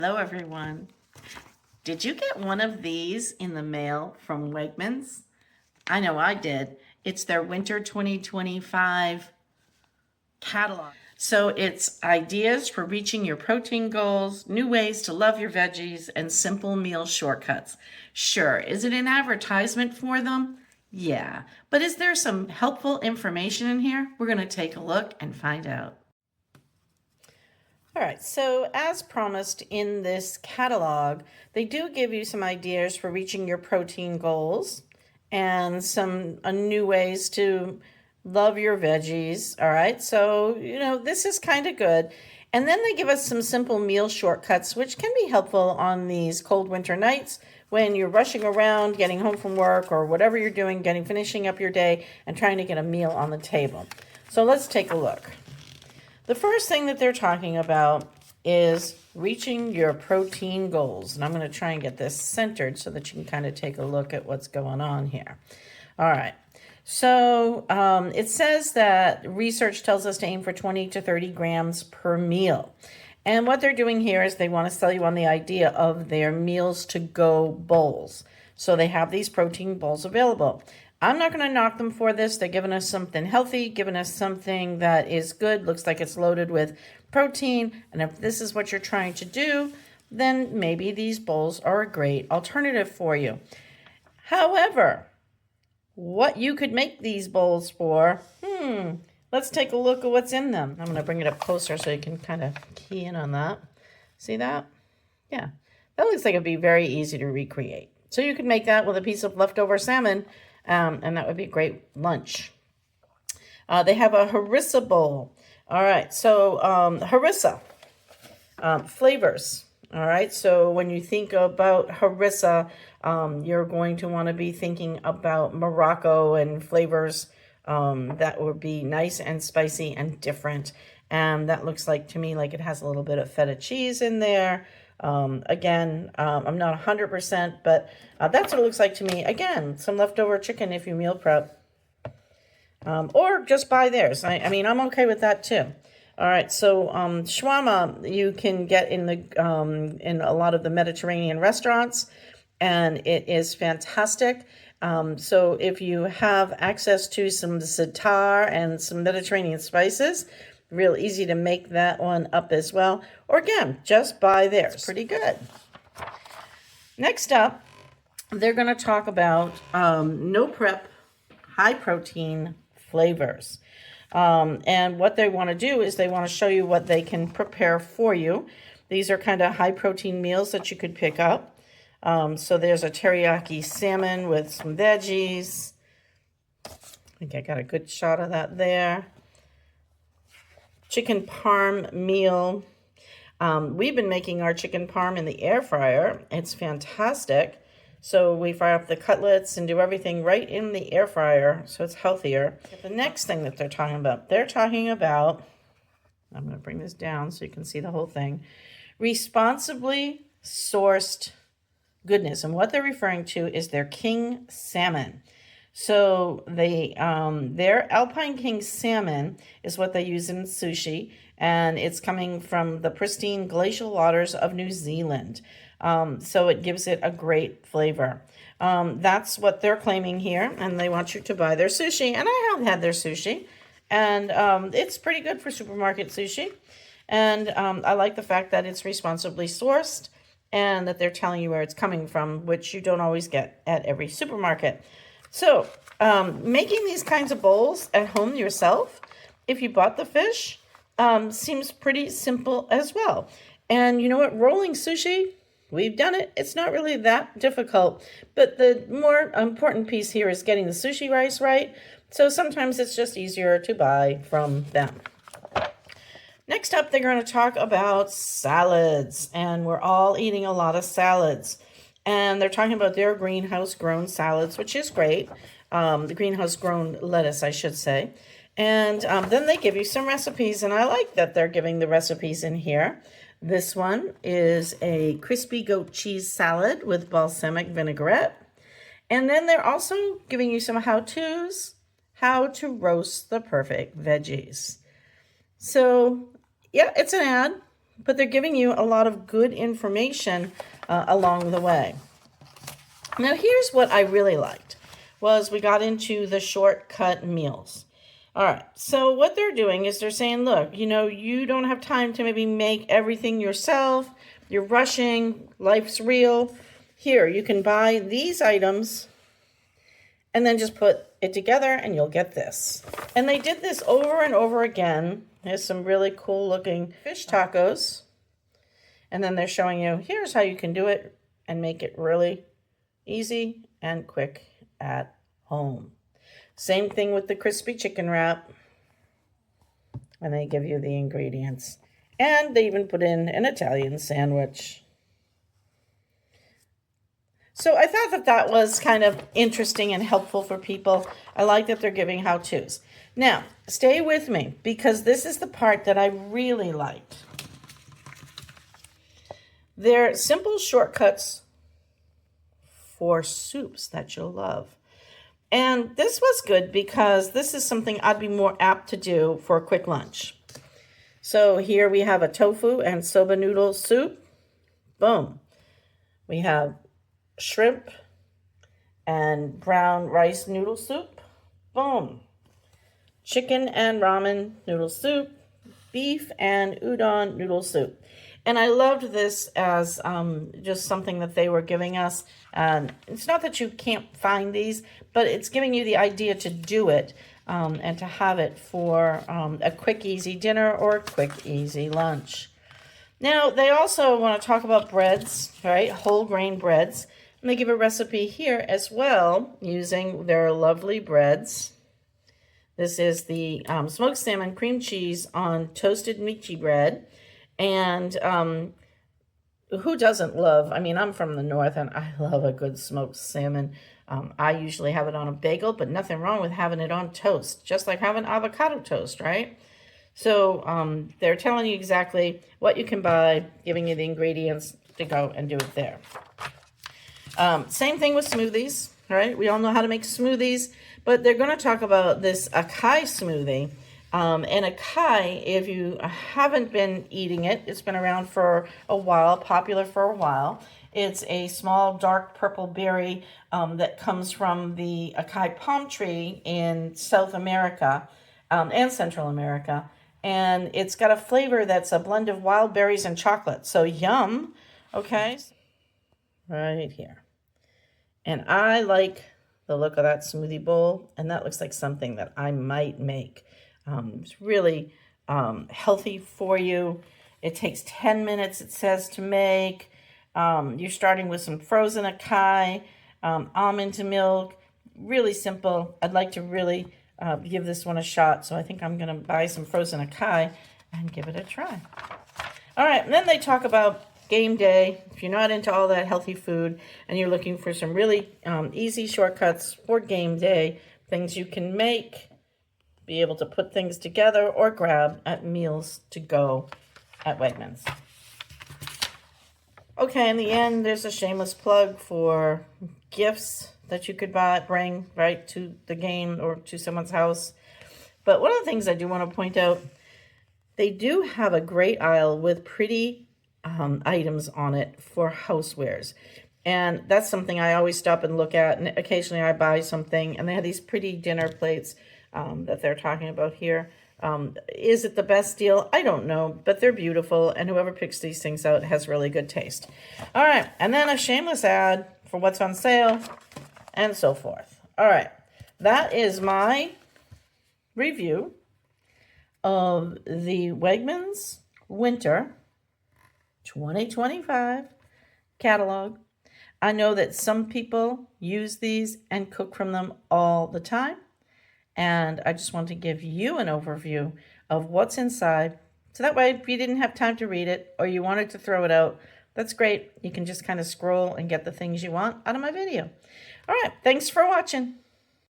Hello everyone. Did you get one of these in the mail from Wegmans? I know I did. It's their Winter 2025 catalog. So it's ideas for reaching your protein goals, new ways to love your veggies, and simple meal shortcuts. Sure, is it an advertisement for them? Yeah, but is there some helpful information in here? We're going to take a look and find out. All right, so as promised in this catalog, they do give you some ideas for reaching your protein goals and some new ways to love your veggies. All right, so this is kind of good. And then they give us some simple meal shortcuts, which can be helpful on these cold winter nights when you're rushing around, getting home from work or whatever you're doing, finishing up your day and trying to get a meal on the table. So let's take a look. The first thing that they're talking about is reaching your protein goals. And I'm going to try and get this centered so that you can kind of take a look at what's going on here. All right. So it says that research tells us to aim for 20 to 30 grams per meal. And what they're doing here is they want to sell you on the idea of their meals to go bowls. So they have these protein bowls available. I'm not going to knock them for this. They're giving us something healthy, giving us something that is good, looks like it's loaded with protein. And if this is what you're trying to do, then maybe these bowls are a great alternative for you. However, what you could make these bowls for, let's take a look at what's in them. I'm going to bring it up closer so you can kind of key in on that. See that? Yeah, that looks like it'd be very easy to recreate. So you could make that with a piece of leftover salmon, and that would be a great lunch. They have a harissa bowl. All right, so harissa flavors. All right, so when you think about harissa, you're going to want to be thinking about Morocco and flavors that would be nice and spicy and different. And that looks like to me like it has a little bit of feta cheese in there. Again, I'm not 100%, but that's what it looks like to me. Again, some leftover chicken if you meal prep. Or just buy theirs. I mean, I'm okay with that too. All right, so shawarma you can get in a lot of the Mediterranean restaurants, and it is fantastic. So if you have access to some za'atar and some Mediterranean spices, real easy to make that one up as well. Or again, just buy theirs. It's pretty good. Next up, they're going to talk about no prep, high protein flavors. And what they want to do is they want to show you what they can prepare for you. These are kind of high protein meals that you could pick up. So there's a teriyaki salmon with some veggies. I think I got a good shot of that there. Chicken parm meal. We've been making our chicken parm in the air fryer. It's fantastic. So we fry up the cutlets and do everything right in the air fryer, so it's healthier. The next thing that they're talking about, I'm going to bring this down so you can see the whole thing, responsibly sourced goodness. And what they're referring to is their king salmon. So their Alpine King salmon is what they use in sushi, and it's coming from the pristine glacial waters of New Zealand. So it gives it a great flavor. That's what they're claiming here, and they want you to buy their sushi. And I have had their sushi, and it's pretty good for supermarket sushi. And I like the fact that it's responsibly sourced and that they're telling you where it's coming from, which you don't always get at every supermarket. So making these kinds of bowls at home yourself, if you bought the fish, seems pretty simple as well. And you know what? Rolling sushi, we've done it. It's not really that difficult. But the more important piece here is getting the sushi rice right. So sometimes it's just easier to buy from them. Next up, they're going to talk about salads. And we're all eating a lot of salads. And they're talking about their greenhouse-grown salads, which is great. The greenhouse-grown lettuce, I should say. And then they give you some recipes, and I like that they're giving the recipes in here. This one is a crispy goat cheese salad with balsamic vinaigrette. And then they're also giving you some how-tos, how to roast the perfect veggies. So, yeah, it's an ad, but they're giving you a lot of good information along the way. Now, here's what I really liked, was we got into the shortcut meals. All right, so what they're doing is they're saying, look, you know, you don't have time to maybe make everything yourself. You're rushing. Life's real. Here, you can buy these items and then just put it together and you'll get this. And they did this over and over again. There's some really cool looking fish tacos. And then they're showing you, here's how you can do it and make it really easy and quick at home. Same thing with the crispy chicken wrap. And they give you the ingredients. And they even put in an Italian sandwich. So I thought that that was kind of interesting and helpful for people. I like that they're giving how-tos. Now, stay with me because this is the part that I really liked. They're simple shortcuts for soups that you'll love. And this was good because this is something I'd be more apt to do for a quick lunch. So here we have a tofu and soba noodle soup. Boom. We have shrimp and brown rice noodle soup. Boom. Chicken and ramen noodle soup. Beef and udon noodle soup. And I loved this as just something that they were giving us. And it's not that you can't find these, but it's giving you the idea to do it and to have it for a quick, easy dinner or a quick, easy lunch. Now, they also want to talk about breads, right? Whole grain breads. And they give a recipe here as well using their lovely breads. This is the smoked salmon cream cheese on toasted michi bread. And who doesn't love, I mean, I'm from the north and I love a good smoked salmon. I usually have it on a bagel, but nothing wrong with having it on toast, just like having avocado toast, right? So they're telling you exactly what you can buy, giving you the ingredients to go and do it there. Same thing with smoothies, right? We all know how to make smoothies, but they're going to talk about this acai smoothie. And acai, if you haven't been eating it, it's been around for a while, popular for a while. It's a small dark purple berry that comes from the acai palm tree in South America and Central America. And it's got a flavor that's a blend of wild berries and chocolate. So yum, okay? Right here. And I like the look of that smoothie bowl, and that looks like something that I might make. It's really healthy for you. It takes 10 minutes, it says, to make. You're starting with some frozen acai, almond milk. Really simple. I'd like to really give this one a shot, so I think I'm going to buy some frozen acai and give it a try. All right, and then they talk about game day. If you're not into all that healthy food and you're looking for some really easy shortcuts for game day, things you can make, be able to put things together or grab at meals to go at Wegmans. Okay, in the end, there's a shameless plug for gifts that you could bring right to the game or to someone's house. But one of the things I do want to point out, they do have a great aisle with pretty items on it for housewares. And that's something I always stop and look at. And occasionally I buy something. And they have these pretty dinner plates that they're talking about here. Is it the best deal? I don't know, but they're beautiful, and whoever picks these things out has really good taste. All right, and then a shameless ad for what's on sale, and so forth. All right, that is my review of the Wegmans Winter 2025 catalog. I know that some people use these and cook from them all the time. And I just want to give you an overview of what's inside. So that way, if you didn't have time to read it or you wanted to throw it out, that's great. You can just kind of scroll and get the things you want out of my video. All right. Thanks for watching.